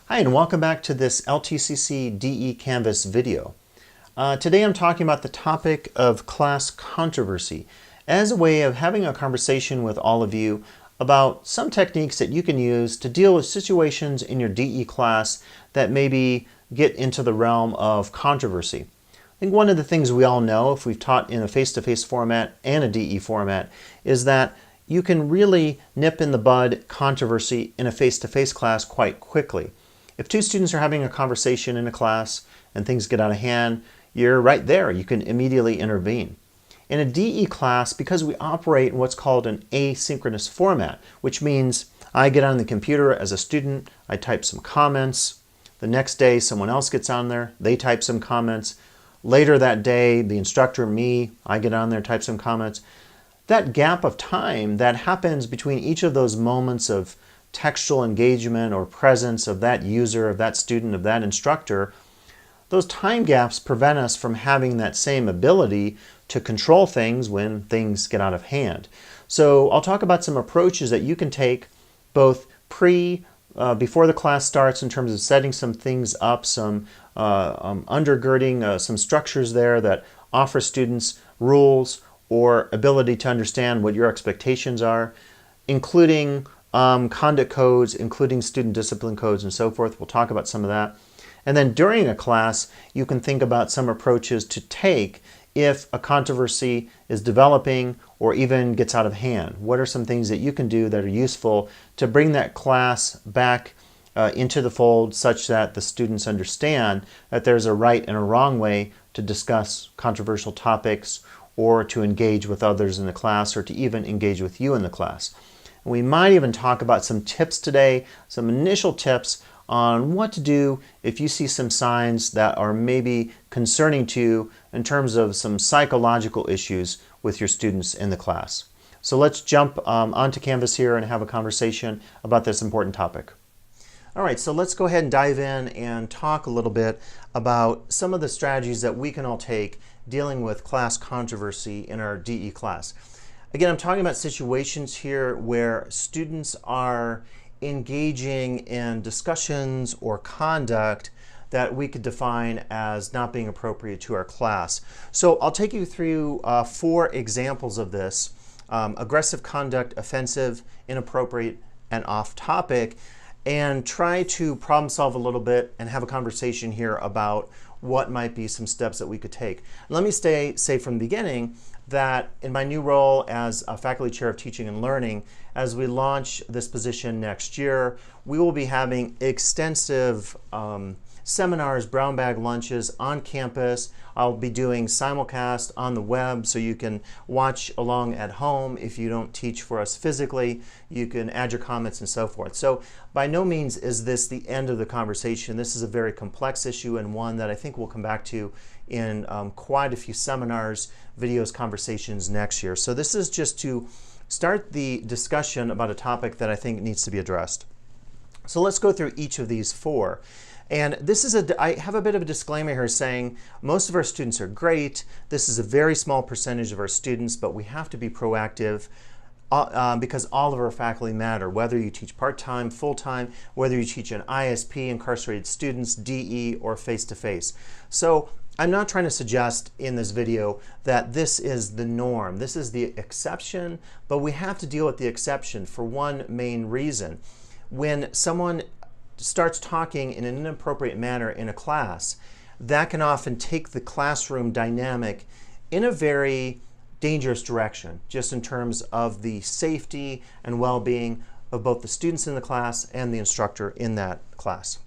Hi, and welcome back to this LTCC DE Canvas video. Today I'm talking about the topic of class controversy as a way of having a conversation with all of you about some techniques that you can use to deal with situations in your DE class that maybe get into the realm of controversy. I think one of the things we all know, if we've taught in a face-to-face format and a DE format, is that you can really nip in the bud controversy in a face-to-face class quite quickly. If two students are having a conversation in a class and things get out of hand, you're right there. You can immediately intervene. In a DE class, because we operate in what's called an asynchronous format, which means I get on the computer as a student, I type some comments. The next day, someone else gets on there, they type some comments. Later that day, the instructor, me, I get on there, type some comments. That gap of time that happens between each of those moments of textual engagement or presence of that user, of that student, of that instructor, those time gaps prevent us from having that same ability to control things when things get out of hand. So I'll talk about some approaches that you can take both before the class starts in terms of setting some things up, some undergirding some structures there that offer students rules or ability to understand what your expectations are, including conduct codes, including student discipline codes and so forth. We'll talk about some of that. And then during a class, you can think about some approaches to take if a controversy is developing or even gets out of hand. What are some things that you can do that are useful to bring that class back into the fold such that the students understand that there's a right and a wrong way to discuss controversial topics or to engage with others in the class or to even engage with you in the class. We might even talk about some tips today, some initial tips on what to do if you see some signs that are maybe concerning to you in terms of some psychological issues with your students in the class. So let's jump onto Canvas here and have a conversation about this important topic. All right, so let's go ahead and dive in and talk a little bit about some of the strategies that we can all take dealing with class controversy in our DE class. Again, I'm talking about situations here where students are engaging in discussions or conduct that we could define as not being appropriate to our class. So I'll take you through 4 examples of this: aggressive conduct, offensive, inappropriate, and off topic, and try to problem solve a little bit and have a conversation here about what might be some steps that we could take. Let me say from the beginning that in my new role as a faculty chair of teaching and learning, as we launch this position next year, we will be having extensive seminars, brown bag lunches on campus. I'll be doing simulcast on the web so you can watch along at home. If you don't teach for us physically, you can add your comments and so forth. So by no means is this the end of the conversation. This is a very complex issue and one that I think we'll come back to in quite a few seminars, videos, conversations next year. So this is just to start the discussion about a topic that I think needs to be addressed. So let's go through each of these 4. And this is I have a bit of a disclaimer here saying most of our students are great. This is a very small percentage of our students, but we have to be proactive because all of our faculty matter, whether you teach part-time, full-time, whether you teach an ISP, incarcerated students, DE, or face-to-face. So I'm not trying to suggest in this video that this is the norm. This is the exception, but we have to deal with the exception for one main reason. When someone starts talking in an inappropriate manner in a class, that can often take the classroom dynamic in a very dangerous direction, just in terms of the safety and well-being of both the students in the class and the instructor in that class.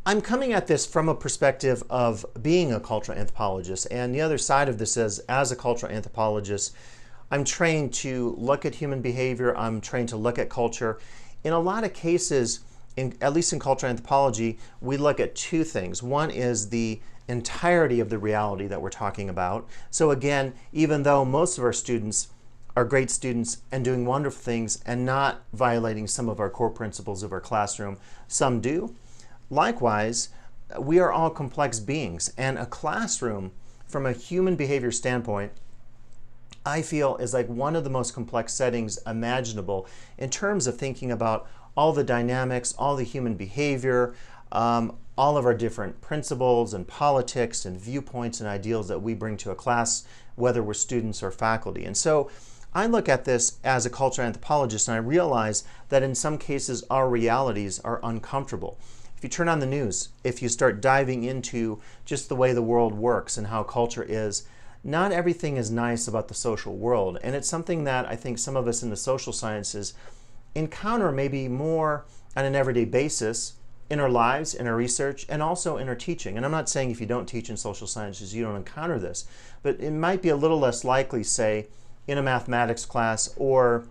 I'm coming at this from a perspective of being a cultural anthropologist, and the other side of this is, as a cultural anthropologist, I'm trained to look at human behavior, I'm trained to look at culture. In a lot of cases, at least in cultural anthropology, we look at 2 things. One is the entirety of the reality that we're talking about. So again, even though most of our students are great students and doing wonderful things and not violating some of our core principles of our classroom, some do. Likewise, we are all complex beings, and a classroom, from a human behavior standpoint, I feel is like one of the most complex settings imaginable in terms of thinking about all the dynamics, all the human behavior, all of our different principles and politics and viewpoints and ideals that we bring to a class, whether we're students or faculty. And so I look at this as a cultural anthropologist, and I realize that in some cases our realities are uncomfortable. If you turn on the news, if you start diving into just the way the world works and how culture is, not everything is nice about the social world. And it's something that I think some of us in the social sciences encounter maybe more on an everyday basis in our lives, in our research, and also in our teaching. And I'm not saying if you don't teach in social sciences, you don't encounter this, but it might be a little less likely, say, in a mathematics class or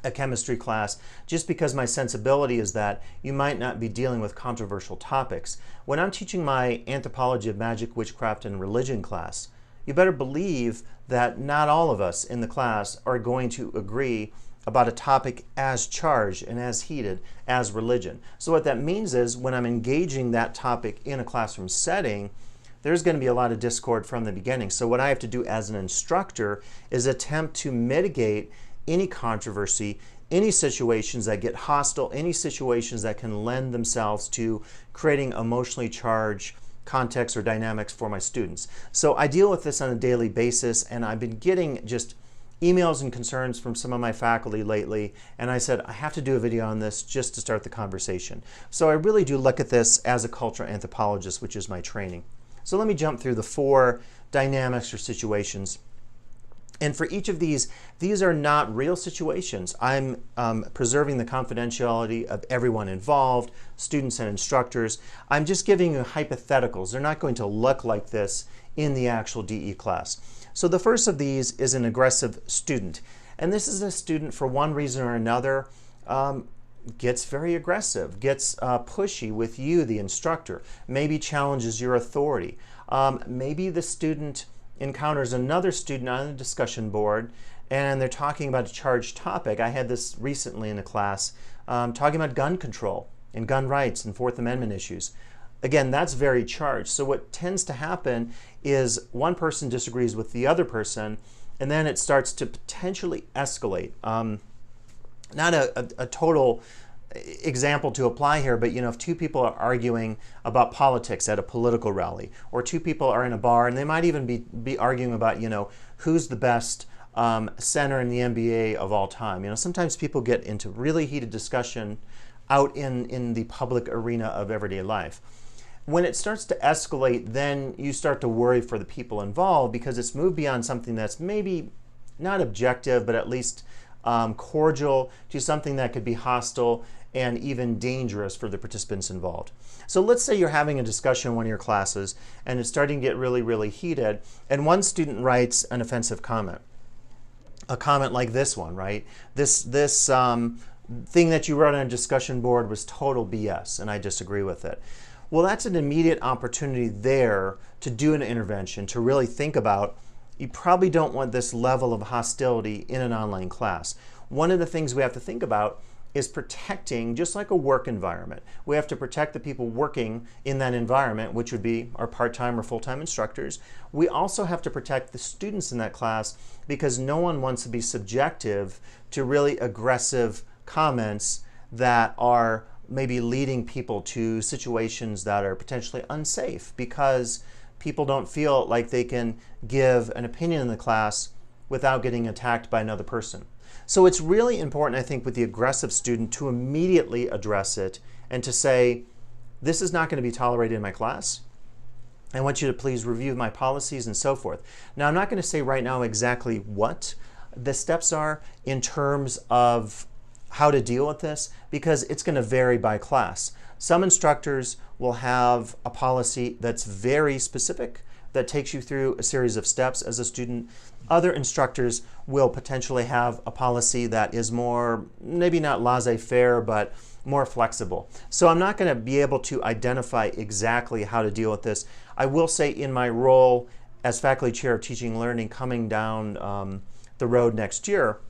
a chemistry class, just because my sensibility is that you might not be dealing with controversial topics. When I'm teaching my Anthropology of Magic, Witchcraft, and Religion class, you better believe that not all of us in the class are going to agree about a topic as charged and as heated as religion. So what that means is when I'm engaging that topic in a classroom setting, there's going to be a lot of discord from the beginning. So what I have to do as an instructor is attempt to mitigate any controversy, any situations that get hostile, any situations that can lend themselves to creating emotionally charged context or dynamics for my students. So I deal with this on a daily basis, and I've been getting just emails and concerns from some of my faculty lately, and I said I have to do a video on this just to start the conversation. So I really do look at this as a cultural anthropologist, which is my training. So let me jump through the 4 dynamics or situations. And for each of these are not real situations. I'm preserving the confidentiality of everyone involved, students and instructors. I'm just giving you hypotheticals. They're not going to look like this in the actual DE class. So the first of these is an aggressive student. And this is a student, for one reason or another, gets very aggressive, gets pushy with you, the instructor, maybe challenges your authority. Maybe the student encounters another student on the discussion board and they're talking about a charged topic. I had this recently in a class talking about gun control and gun rights and Fourth Amendment issues. Again, that's very charged. So what tends to happen is one person disagrees with the other person, and then it starts to potentially escalate. Not a total example to apply here, but if 2 people are arguing about politics at a political rally, or 2 people are in a bar, and they might even be arguing about who's the best center in the NBA of all time. Sometimes people get into really heated discussion out in the public arena of everyday life. When it starts to escalate, then you start to worry for the people involved, because it's moved beyond something that's maybe not objective, but at least cordial, to something that could be hostile and even dangerous for the participants involved. So let's say you're having a discussion in one of your classes and it's starting to get really, really heated, and one student writes an offensive comment. A comment like this one, right? This thing that you wrote on a discussion board was total BS, and I disagree with it. Well, that's an immediate opportunity there to do an intervention, to really think about, you probably don't want this level of hostility in an online class. One of the things we have to think about is protecting, just like a work environment. We have to protect the people working in that environment, which would be our part-time or full-time instructors. We also have to protect the students in that class, because no one wants to be subjective to really aggressive comments that are maybe leading people to situations that are potentially unsafe, because people don't feel like they can give an opinion in the class without getting attacked by another person. So it's really important, I think, with the aggressive student to immediately address it and to say, this is not going to be tolerated in my class. I want you to please review my policies and so forth. Now, I'm not going to say right now exactly what the steps are in terms of how to deal with this, because it's going to vary by class. Some instructors will have a policy that's very specific, that takes you through a series of steps as a student. Other instructors will potentially have a policy that is more, maybe not laissez-faire, but more flexible. So I'm not going to be able to identify exactly how to deal with this. I will say, in my role as faculty chair of teaching and learning coming down the road next year,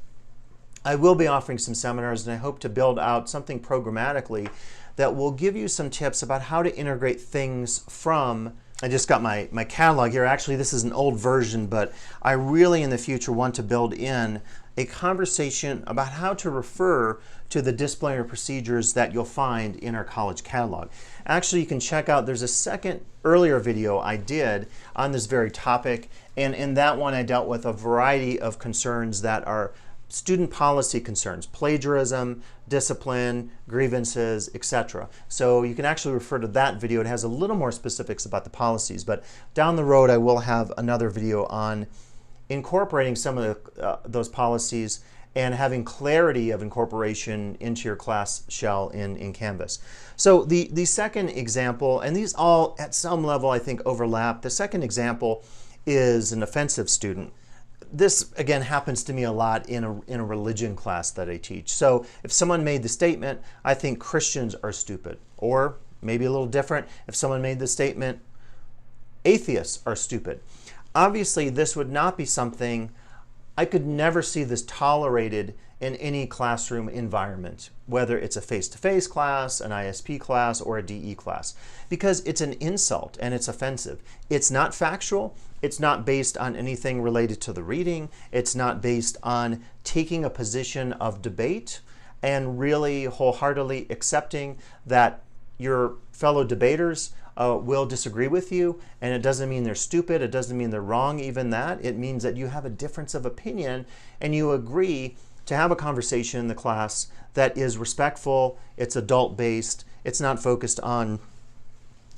I will be offering some seminars, and I hope to build out something programmatically that will give you some tips about how to integrate things from, I just got my catalog here. Actually, this is an old version, but I really in the future want to build in a conversation about how to refer to the disciplinary procedures that you'll find in our college catalog. Actually, you can check out, there's a second earlier video I did on this very topic, and in that one I dealt with a variety of concerns that are student policy concerns: plagiarism, discipline, grievances, etc. So you can actually refer to that video. It has a little more specifics about the policies, but down the road I will have another video on incorporating some of those policies and having clarity of incorporation into your class shell in Canvas. So the second example, and these all at some level I think overlap, the second example is an offensive student. This again happens to me a lot in a religion class that I teach. So if someone made the statement, I think Christians are stupid, or maybe a little different, if someone made the statement, atheists are stupid. Obviously, this would not be something, I could never see this tolerated in any classroom environment, whether it's a face-to-face class, an ISP class, or a DE class, because it's an insult and it's offensive. It's not factual. It's not based on anything related to the reading. It's not based on taking a position of debate and really wholeheartedly accepting that your fellow debaters will disagree with you, and it doesn't mean they're stupid, it doesn't mean they're wrong, even that. It means that you have a difference of opinion and you agree to have a conversation in the class that is respectful, it's adult-based, it's not focused on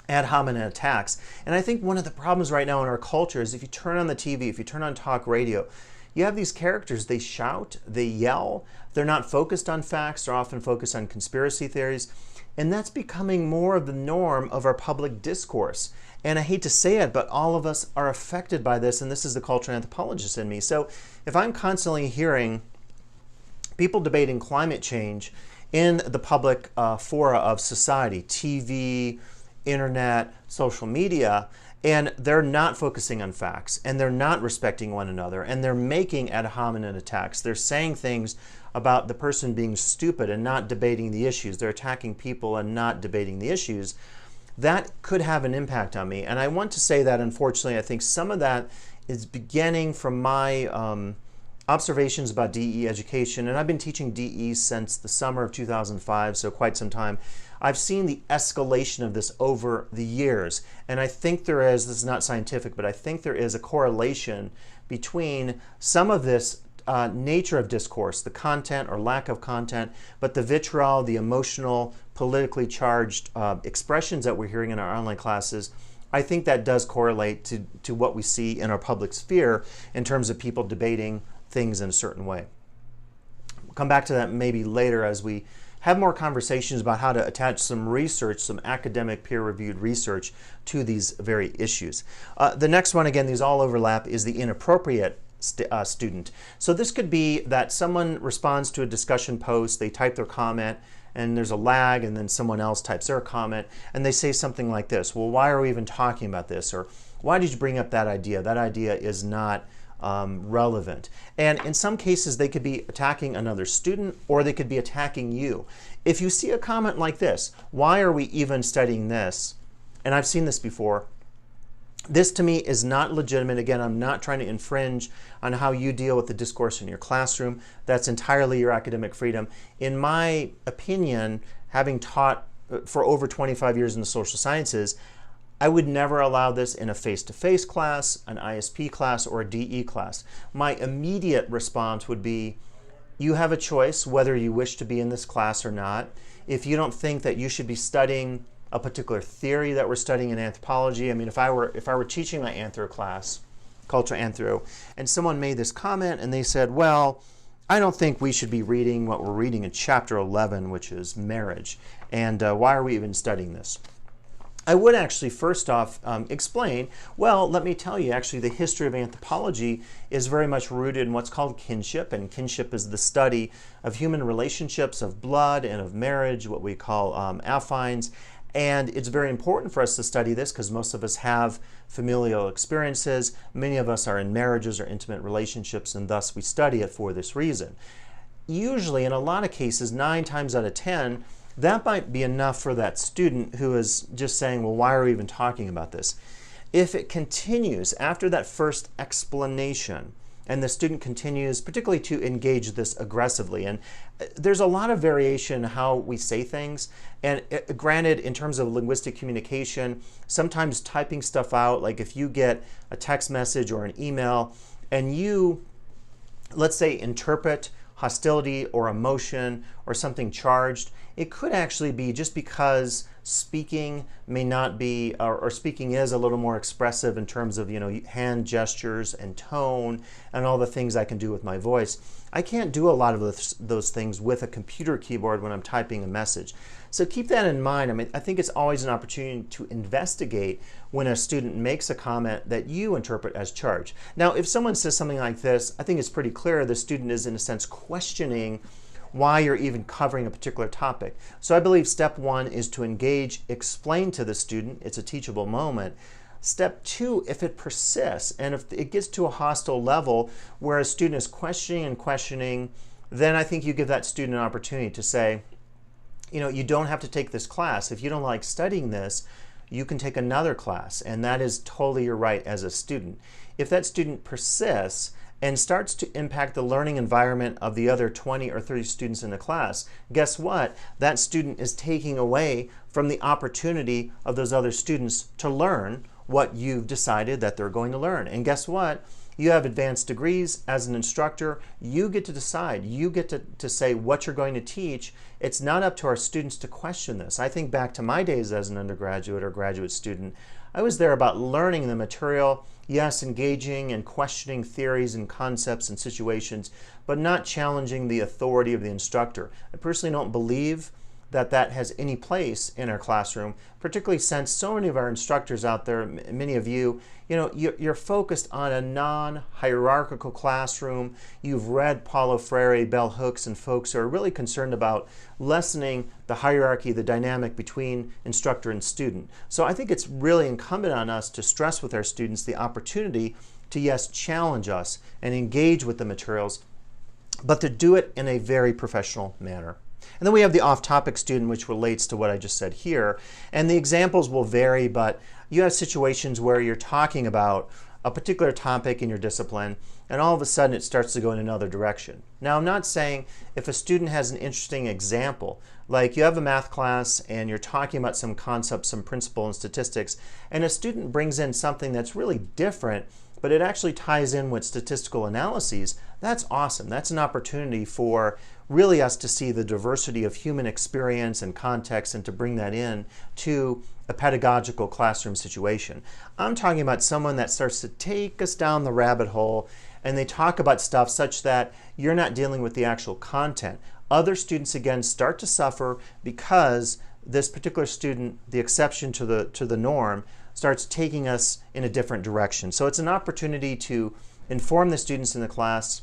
ad hominem attacks. And I think one of the problems right now in our culture is if you turn on the TV, if you turn on talk radio, you have these characters, they shout, they yell, they're not focused on facts, they're often focused on conspiracy theories. And that's becoming more of the norm of our public discourse. And I hate to say it, but all of us are affected by this, and this is the cultural anthropologist in me. So if I'm constantly hearing people debating climate change in the public fora of society, TV, internet, social media, and they're not focusing on facts, and they're not respecting one another, and they're making ad hominem attacks, they're saying things about the person being stupid and not debating the issues. They're attacking people and not debating the issues. That could have an impact on me. And I want to say that, unfortunately, I think some of that is beginning from my observations about DE education. And I've been teaching DE since the summer of 2005, so quite some time. I've seen the escalation of this over the years. And I think there is, this is not scientific, but I think there is a correlation between some of this nature of discourse, the content or lack of content, but the vitriol, the emotional, politically charged expressions that we're hearing in our online classes, I think that does correlate to what we see in our public sphere in terms of people debating things in a certain way. We'll come back to that maybe later as we have more conversations about how to attach some research, some academic peer-reviewed research to these very issues. The next one, again, these all overlap, is the inappropriate student. So this could be that someone responds to a discussion post, they type their comment, and there's a lag, and then someone else types their comment, and they say something like this: well, why are we even talking about this? Or why did you bring up that idea? That idea is not relevant. And in some cases, they could be attacking another student, or they could be attacking you. If you see a comment like this, why are we even studying this? And I've seen this before. This to me is not legitimate. Again, I'm not trying to infringe on how you deal with the discourse in your classroom. That's entirely your academic freedom. In my opinion, having taught for over 25 years in the social sciences, I would never allow this in a face-to-face class, an ISP class, or a DE class. My immediate response would be, you have a choice whether you wish to be in this class or not. If you don't think that you should be studying a particular theory that we're studying in anthropology. I mean, if I were teaching my anthro class, culture anthro, and someone made this comment and they said, well, I don't think we should be reading what we're reading in chapter 11, which is marriage, and why are we even studying this? I would actually first off explain, well, let me tell you, actually the history of anthropology is very much rooted in what's called kinship, and kinship is the study of human relationships, of blood and of marriage, what we call affines. And it's very important for us to study this because most of us have familial experiences. Many of us are in marriages or intimate relationships, and thus we study it for this reason. Usually, in a lot of cases, 9 times out of 10, that might be enough for that student who is just saying, well, why are we even talking about this? If it continues after that first explanation and the student continues particularly to engage this aggressively. And there's a lot of variation in how we say things, and granted, in terms of linguistic communication, sometimes typing stuff out, like if you get a text message or an email and you, let's say, interpret hostility or emotion or something charged, it could actually be just because speaking may not be, or speaking is a little more expressive in terms of, hand gestures and tone and all the things I can do with my voice. I can't do a lot of those things with a computer keyboard when I'm typing a message. So keep that in mind. I mean, I think it's always an opportunity to investigate when a student makes a comment that you interpret as charged. Now, if someone says something like this, I think it's pretty clear the student is, in a sense, questioning why you're even covering a particular topic. So I believe step one is to engage, explain to the student. It's a teachable moment. Step two, if it persists and if it gets to a hostile level where a student is questioning and questioning, then I think you give that student an opportunity to say, you don't have to take this class. If you don't like studying this, you can take another class, and that is totally your right as a student. If that student persists and starts to impact the learning environment of the other 20 or 30 students in the class, guess what? That student is taking away from the opportunity of those other students to learn what you've decided that they're going to learn. And guess what? You have advanced degrees as an instructor. You get to decide. You get to say what you're going to teach. It's not up to our students to question this. I think back to my days as an undergraduate or graduate student. I was there about learning the material, yes, engaging and questioning theories and concepts and situations, but not challenging the authority of the instructor. I personally don't believe that that has any place in our classroom, particularly since so many of our instructors out there, many of you, you're focused on a non-hierarchical classroom. You've read Paulo Freire, bell hooks, and folks who are really concerned about lessening the hierarchy, the dynamic between instructor and student. So I think it's really incumbent on us to stress with our students the opportunity to, yes, challenge us and engage with the materials, but to do it in a very professional manner. And then we have the off-topic student, which relates to what I just said here. And the examples will vary, but you have situations where you're talking about a particular topic in your discipline, and all of a sudden it starts to go in another direction. Now, I'm not saying if a student has an interesting example, like you have a math class and you're talking about some concept, some principle in statistics, and a student brings in something that's really different, but it actually ties in with statistical analyses, that's awesome. That's an opportunity for really us to see the diversity of human experience and context and to bring that in to a pedagogical classroom situation. I'm talking about someone that starts to take us down the rabbit hole, and they talk about stuff such that you're not dealing with the actual content. Other students, again, start to suffer because this particular student, the exception to the norm, starts taking us in a different direction. So it's an opportunity to inform the students in the class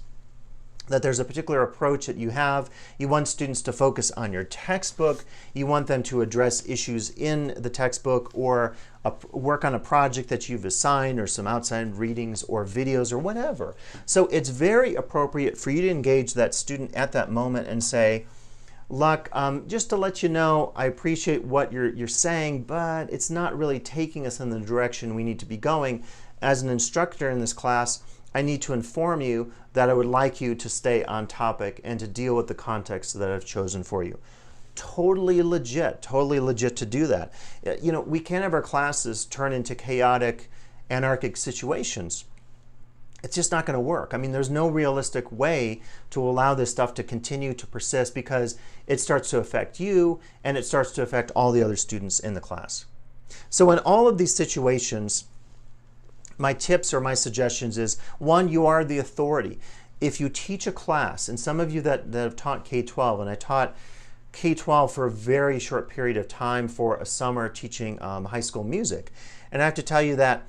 that there's a particular approach that you have. You want students to focus on your textbook. You want them to address issues in the textbook or work on a project that you've assigned or some outside readings or videos or whatever. So it's very appropriate for you to engage that student at that moment and say, look, just to let you know, I appreciate what you're saying, but it's not really taking us in the direction we need to be going. As an instructor in this class, I need to inform you that I would like you to stay on topic and to deal with the context that I've chosen for you. Totally legit to do that. We can't have our classes turn into chaotic, anarchic situations. It's just not going to work. I mean, there's no realistic way to allow this stuff to continue to persist because it starts to affect you and it starts to affect all the other students in the class. So in all of these situations, my tips or my suggestions is, one, you are the authority. If you teach a class, and some of you that have taught K-12, and I taught K-12 for a very short period of time for a summer teaching high school music. And I have to tell you that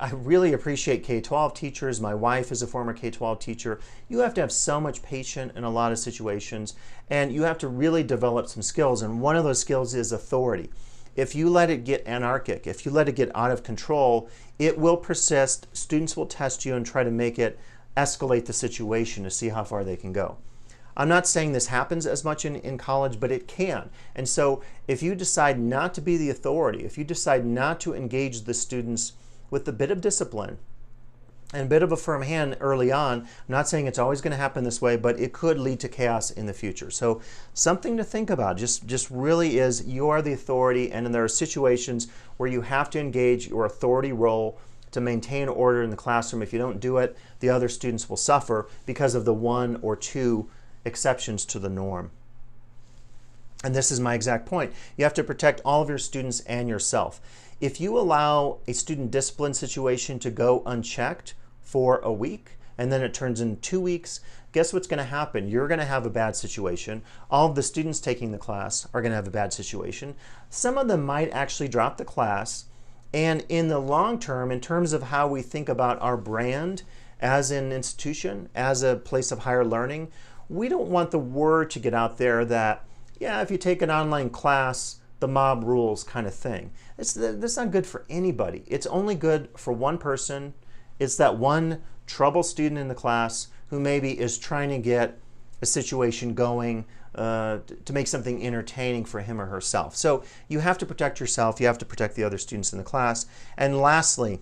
I really appreciate K-12 teachers. My wife is a former K-12 teacher. You have to have so much patience in a lot of situations, and you have to really develop some skills, and one of those skills is authority. If you let it get anarchic, if you let it get out of control, it will persist. Students will test you and try to make it escalate the situation to see how far they can go. I'm not saying this happens as much in college, but it can. And so if you decide not to be the authority, if you decide not to engage the students with a bit of discipline, and a bit of a firm hand early on. I'm not saying it's always going to happen this way, but it could lead to chaos in the future. So something to think about. Just really is, you are the authority, and there are situations where you have to engage your authority role to maintain order in the classroom. If you don't do it, the other students will suffer because of the one or two exceptions to the norm. And this is my exact point. You have to protect all of your students and yourself. If you allow a student discipline situation to go unchecked for a week, and then it turns in 2 weeks, guess what's going to happen? You're going to have a bad situation. All of the students taking the class are going to have a bad situation. Some of them might actually drop the class. And in the long term, in terms of how we think about our brand as an institution, as a place of higher learning, we don't want the word to get out there that, yeah, if you take an online class, the mob rules kind of thing. That's not good for anybody. It's only good for one person. It's that one trouble student in the class who maybe is trying to get a situation going to make something entertaining for him or herself. So you have to protect yourself. You have to protect the other students in the class. And lastly,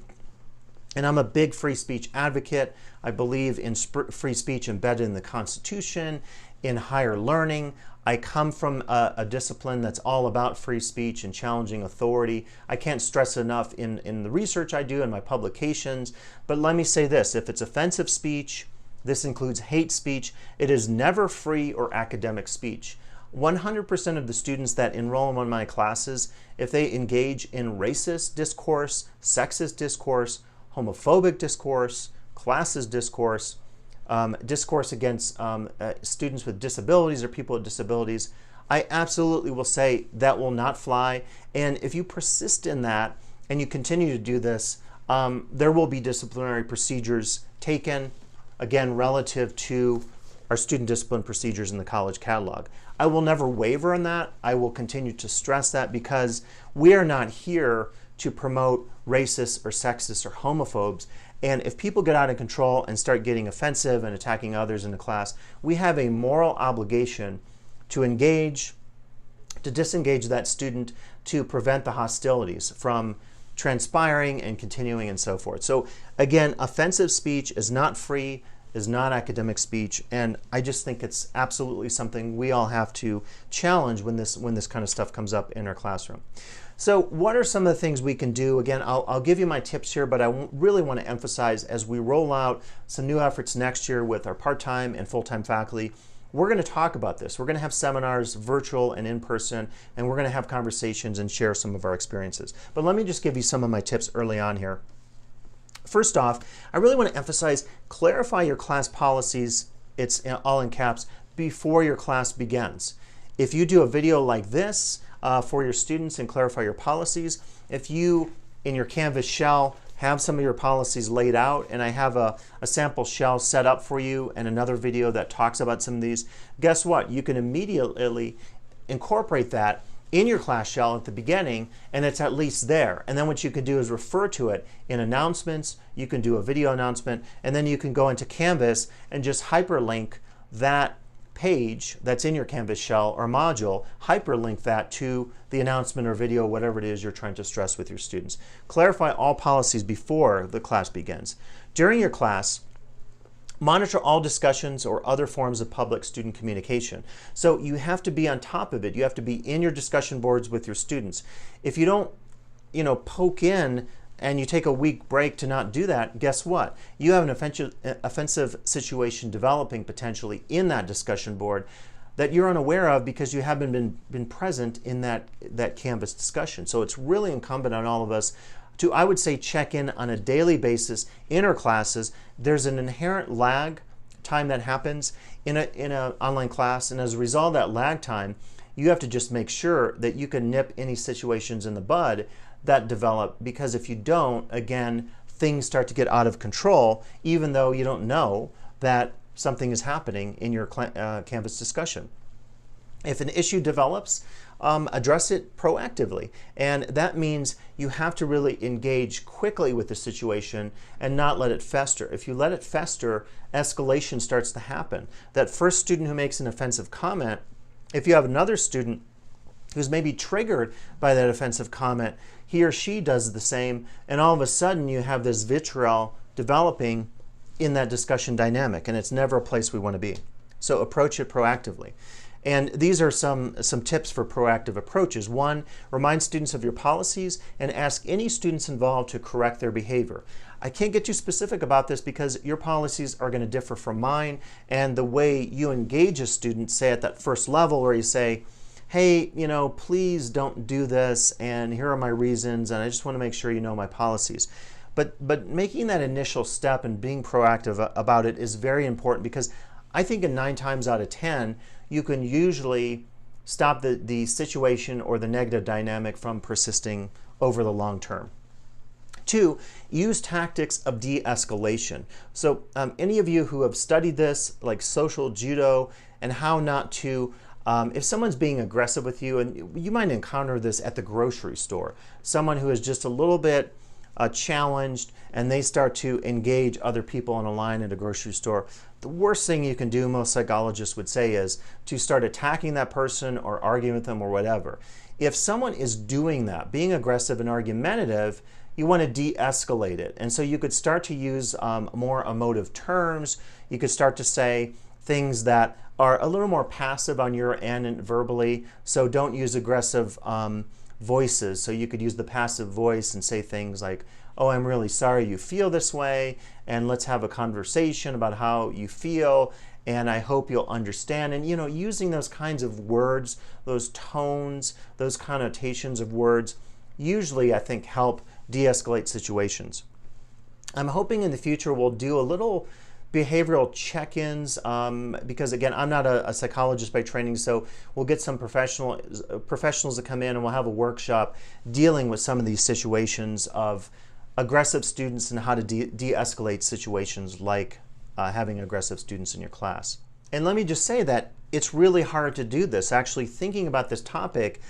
and I'm a big free speech advocate. I believe in free speech embedded in the Constitution, in higher learning. I come from a discipline that's all about free speech and challenging authority. I can't stress enough in the research I do, in my publications. But let me say this, if it's offensive speech, this includes hate speech, it is never free or academic speech. 100% of the students that enroll in one of my classes, if they engage in racist discourse, sexist discourse, homophobic discourse, classist discourse, discourse against students with disabilities or people with disabilities, I absolutely will say that will not fly. And if you persist in that and you continue to do this, there will be disciplinary procedures taken, again, relative to our student discipline procedures in the college catalog. I will never waver on that. I will continue to stress that because we are not here to promote racists or sexists or homophobes. And if people get out of control and start getting offensive and attacking others in the class, we have a moral obligation to engage, to disengage that student, to prevent the hostilities from transpiring and continuing and so forth. So again, offensive speech is not free, is not academic speech, and I just think it's absolutely something we all have to challenge when this kind of stuff comes up in our classroom. So what are some of the things we can do? Again, I'll give you my tips here, but I really want to emphasize as we roll out some new efforts next year with our part-time and full-time faculty, we're going to talk about this. We're going to have seminars, virtual and in person, and we're going to have conversations and share some of our experiences. But let me just give you some of my tips early on here. First off, I really want to emphasize, clarify your class policies, it's all in caps, before your class begins. If you do a video like this for your students and clarify your policies, if you, in your Canvas shell, have some of your policies laid out, and I have a sample shell set up for you and another video that talks about some of these, guess what? You can immediately incorporate that in your class shell at the beginning, and it's at least there. And then what you can do is refer to it in announcements. You can do a video announcement, and then you can go into Canvas and just hyperlink that page that's in your Canvas shell or module, hyperlink that to the announcement or video, whatever it is you're trying to stress with your students. Clarify all policies before the class begins. During your class, monitor all discussions or other forms of public student communication. So you have to be on top of it. You have to be in your discussion boards with your students. If you don't, poke in and you take a week break to not do that, guess what? You have an offensive situation developing potentially in that discussion board that you're unaware of because you haven't been present in that Canvas discussion. So it's really incumbent on all of us to, I would say, check in on a daily basis in our classes. There's an inherent lag time that happens in an online class, and as a result of that lag time, you have to just make sure that you can nip any situations in the bud that develop, because if you don't, again, things start to get out of control, even though you don't know that something is happening in your Canvas discussion. If an issue develops, address it proactively. And that means you have to really engage quickly with the situation and not let it fester. If you let it fester, escalation starts to happen. That first student who makes an offensive comment, if you have another student who's maybe triggered by that offensive comment, he or she does the same, and all of a sudden you have this vitriol developing in that discussion dynamic, and it's never a place we want to be. So approach it proactively. And these are some tips for proactive approaches. One, remind students of your policies and ask any students involved to correct their behavior. I can't get too specific about this because your policies are going to differ from mine, and the way you engage a student, say at that first level where you say, hey, you know, please don't do this, and here are my reasons, and I just want to make sure you know my policies. But making that initial step and being proactive about it is very important, because I think in 9 times out of 10, you can usually stop the situation or the negative dynamic from persisting over the long term. 2, use tactics of de-escalation. So any of you who have studied this, like social judo, and how not to, if someone's being aggressive with you, and you might encounter this at the grocery store, someone who is just a little bit challenged, and they start to engage other people in a line at a grocery store, the worst thing you can do, most psychologists would say, is to start attacking that person or arguing with them or whatever. If someone is doing that, being aggressive and argumentative, you want to de-escalate it. And so you could start to use more emotive terms. You could start to say things that are a little more passive on your end and verbally. So don't use aggressive voices. So you could use the passive voice and say things like, oh, I'm really sorry you feel this way, and let's have a conversation about how you feel, and I hope you'll understand. And, you know, using those kinds of words, those tones, those connotations of words, usually I think help de-escalate situations. I'm hoping in the future we'll do a little behavioral check-ins, because again, I'm not a psychologist by training, so we'll get some professionals to come in, and we'll have a workshop dealing with some of these situations of aggressive students and how to de-escalate situations like having aggressive students in your class. And let me just say that it's really hard to do this. Actually, thinking about this topic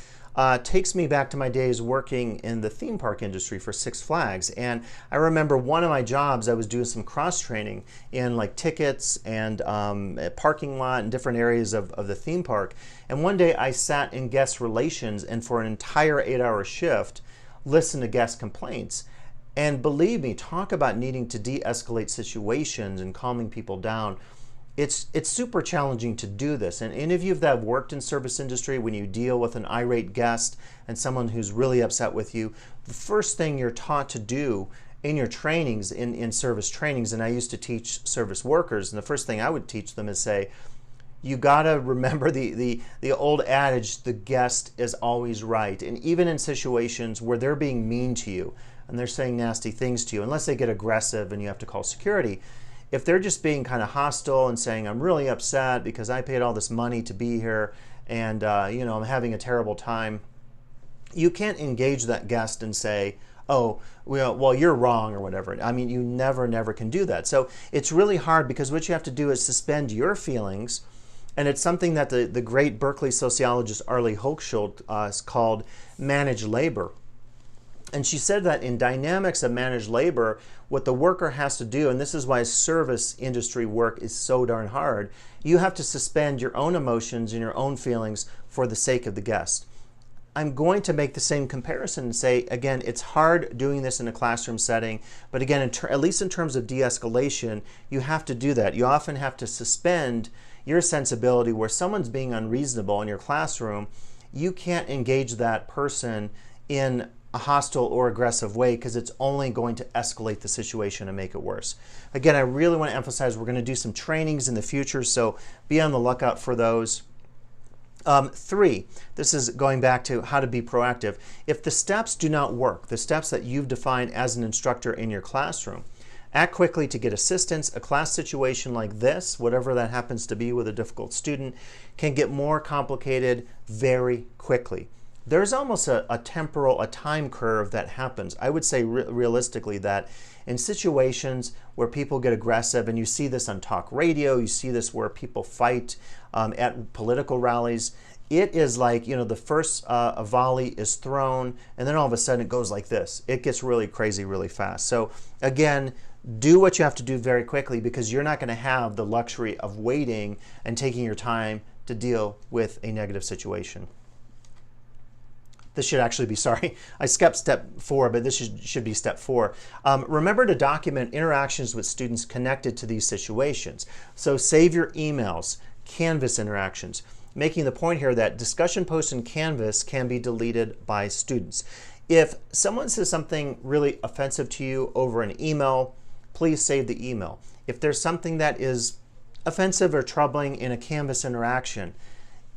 takes me back to my days working in the theme park industry for Six Flags. And I remember one of my jobs, I was doing some cross-training in like tickets and a parking lot and different areas of the theme park. And one day I sat in guest relations, and for an entire 8-hour shift, listened to guest complaints. And believe me, talk about needing to de-escalate situations and calming people down. It's super challenging to do this. And any of you that have worked in service industry, when you deal with an irate guest and someone who's really upset with you, the first thing you're taught to do in your trainings, in service trainings, and I used to teach service workers, and the first thing I would teach them is say, you gotta remember the old adage, the guest is always right. And even in situations where they're being mean to you and they're saying nasty things to you, unless they get aggressive and you have to call security, if they're just being kind of hostile and saying, I'm really upset because I paid all this money to be here, and you know, I'm having a terrible time, you can't engage that guest and say, oh, well, you're wrong or whatever. I mean, you never can do that. So it's really hard, because what you have to do is suspend your feelings. And it's something that the great Berkeley sociologist Arlie Hochschild called managed labor. And she said that in dynamics of managed labor, what the worker has to do, and this is why service industry work is so darn hard, you have to suspend your own emotions and your own feelings for the sake of the guest. I'm going to make the same comparison and say, again, it's hard doing this in a classroom setting, but again, at least in terms of de-escalation, you have to do that. You often have to suspend your sensibility. Where someone's being unreasonable in your classroom, you can't engage that person in a hostile or aggressive way, because it's only going to escalate the situation and make it worse. Again, I really want to emphasize we're going to do some trainings in the future, so be on the lookout for those. 3, this is going back to how to be proactive. If the steps do not work, the steps that you've defined as an instructor in your classroom, act quickly to get assistance. A class situation like this, whatever that happens to be with a difficult student, can get more complicated very quickly. There's almost a time curve that happens. I would say realistically that in situations where people get aggressive, and you see this on talk radio, you see this where people fight at political rallies, it is like, you know, the first volley is thrown, and then all of a sudden it goes like this. It gets really crazy really fast. So again, do what you have to do very quickly, because you're not going to have the luxury of waiting and taking your time to deal with a negative situation. this should actually be, sorry, I skipped step 4, but this should be step 4. Remember to document interactions with students connected to these situations. So save your emails, Canvas interactions, making the point here that discussion posts in Canvas can be deleted by students. If someone says something really offensive to you over an email, please save the email. If there's something that is offensive or troubling in a Canvas interaction,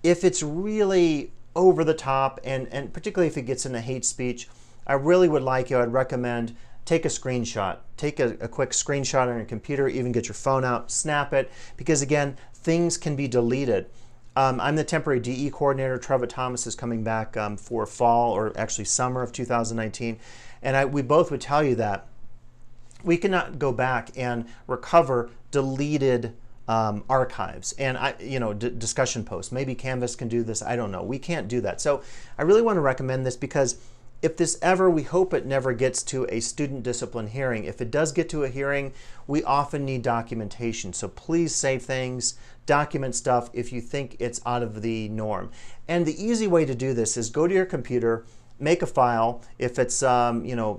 if it's really over the top, and particularly if it gets into hate speech, I'd recommend take a screenshot. Take a quick screenshot on your computer, even get your phone out, snap it, because again, things can be deleted. I'm the temporary DE coordinator. Trevor Thomas is coming back for fall, or actually summer of 2019, and we both would tell you that we cannot go back and recover deleted archives and discussion posts. Maybe Canvas can do this, I don't know. We can't do that. So I really want to recommend this, because if this ever, we hope it never gets to a student discipline hearing. If it does get to a hearing, we often need documentation. So please save things, document stuff if you think it's out of the norm. And the easy way to do this is go to your computer, make a file. If it's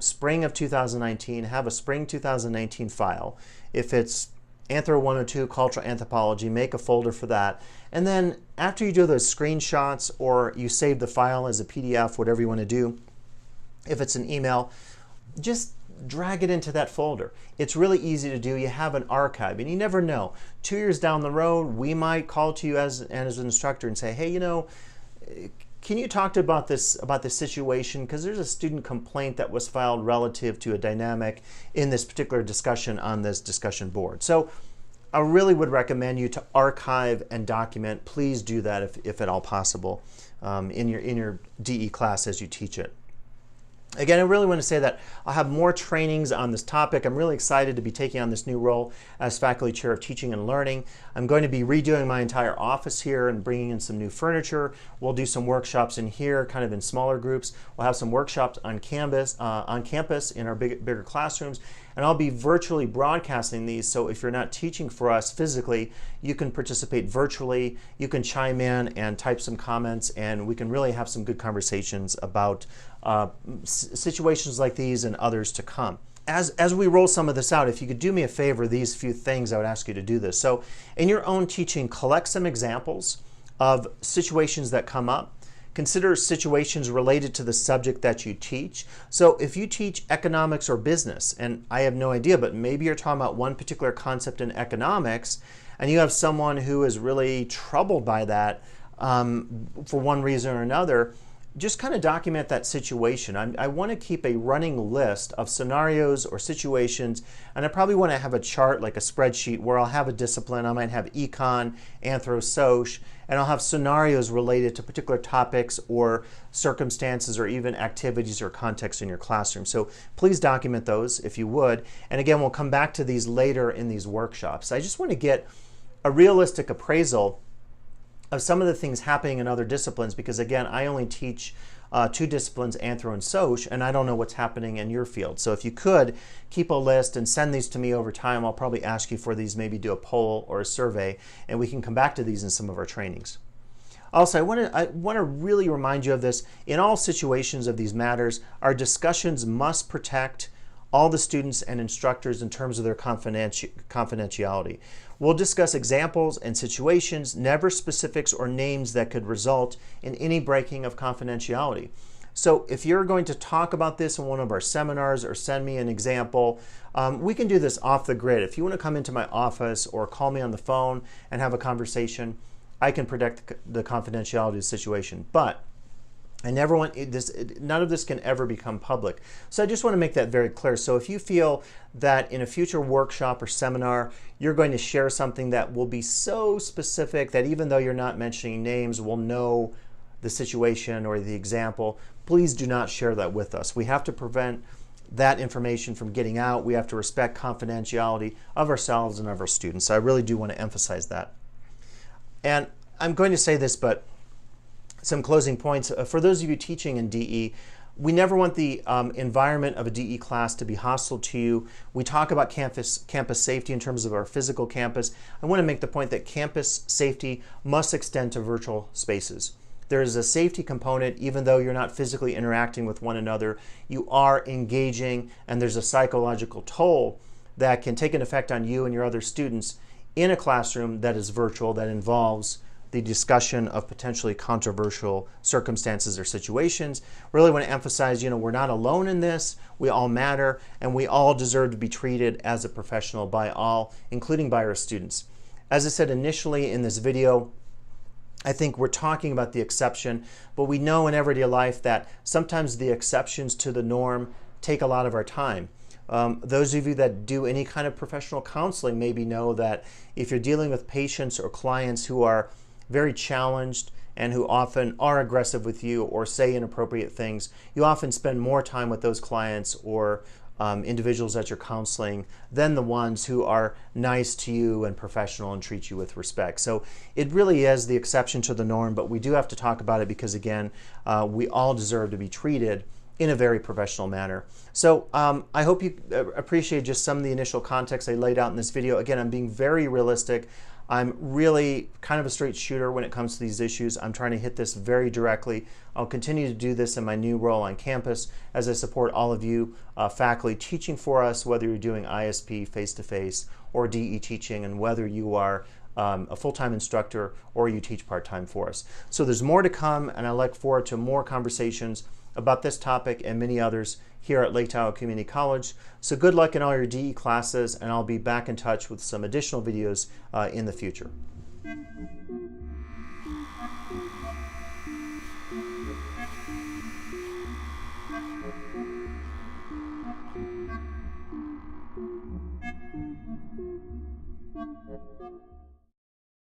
spring of 2019, have a spring 2019 file. If it's Anthro 102, Cultural Anthropology, make a folder for that. And then after you do those screenshots, or you save the file as a PDF, whatever you want to do, if it's an email, just drag it into that folder. It's really easy to do. You have an archive, and you never know. 2 years down the road, we might call to you as an instructor and say, hey, can you talk about this situation? Because there's a student complaint that was filed relative to a dynamic in this particular discussion on this discussion board. So I really would recommend you to archive and document. Please do that if at all possible in your DE class as you teach it. Again, I really want to say that I'll have more trainings on this topic. I'm really excited to be taking on this new role as Faculty Chair of Teaching and Learning. I'm going to be redoing my entire office here and bringing in some new furniture. We'll do some workshops in here, kind of in smaller groups. We'll have some workshops on campus in our bigger classrooms. And I'll be virtually broadcasting these, so if you're not teaching for us physically, you can participate virtually. You can chime in and type some comments, and we can really have some good conversations about situations like these and others to come. As we roll some of this out, if you could do me a favor, these few things, I would ask you to do this. So in your own teaching, collect some examples of situations that come up. Consider situations related to the subject that you teach. So if you teach economics or business, and I have no idea, but maybe you're talking about one particular concept in economics, and you have someone who is really troubled by that for one reason or another, just kind of document that situation. I want to keep a running list of scenarios or situations, and I probably want to have a chart, like a spreadsheet, where I'll have a discipline. I might have econ, anthro, soc, and I'll have scenarios related to particular topics or circumstances or even activities or contexts in your classroom. So please document those if you would. And again, we'll come back to these later in these workshops. I just want to get a realistic appraisal of some of the things happening in other disciplines, because again, I only teach 2 disciplines, anthro and soc, and I don't know what's happening in your field. So if you could keep a list and send these to me over time, I'll probably ask you for these, maybe do a poll or a survey, and we can come back to these in some of our trainings. Also, I want to really remind you of this. In all situations of these matters, our discussions must protect all the students and instructors in terms of their confidentiality. We'll discuss examples and situations, never specifics or names that could result in any breaking of confidentiality. So if you're going to talk about this in one of our seminars or send me an example, we can do this off the grid. If you want to come into my office or call me on the phone and have a conversation, I can protect the confidentiality of the situation. But I never want this, none of this can ever become public. So I just want to make that very clear. So if you feel that in a future workshop or seminar, you're going to share something that will be so specific that even though you're not mentioning names, we'll know the situation or the example, please do not share that with us. We have to prevent that information from getting out. We have to respect confidentiality of ourselves and of our students. So I really do want to emphasize that. And I'm going to say this, but some closing points. For those of you teaching in DE, we never want the environment of a DE class to be hostile to you. We talk about campus safety in terms of our physical campus. I want to make the point that campus safety must extend to virtual spaces. there's a safety component. Even though you're not physically interacting with one another, you are engaging, and there's a psychological toll that can take an effect on you and your other students in a classroom that is virtual, that involves the discussion of potentially controversial circumstances or situations. Really want to emphasize, we're not alone in this. We all matter, and we all deserve to be treated as a professional by all, including by our students. As I said initially in this video, I think we're talking about the exception, but we know in everyday life that sometimes the exceptions to the norm take a lot of our time. Those of you that do any kind of professional counseling maybe know that if you're dealing with patients or clients who are very challenged and who often are aggressive with you or say inappropriate things, you often spend more time with those clients or individuals that you're counseling than the ones who are nice to you and professional and treat you with respect. So it really is the exception to the norm, but we do have to talk about it because, again, we all deserve to be treated in a very professional manner. So I hope you appreciate just some of the initial context I laid out in this video. Again, I'm being very realistic. I'm really kind of a straight shooter when it comes to these issues. I'm trying to hit this very directly. I'll continue to do this in my new role on campus as I support all of you faculty teaching for us, whether you're doing ISP, face-to-face, or DE teaching, and whether you are a full-time instructor or you teach part-time for us. So there's more to come, and I look forward to more conversations about this topic and many others here at Lake Tahoe Community College. So good luck in all your DE classes, and I'll be back in touch with some additional videos in the future.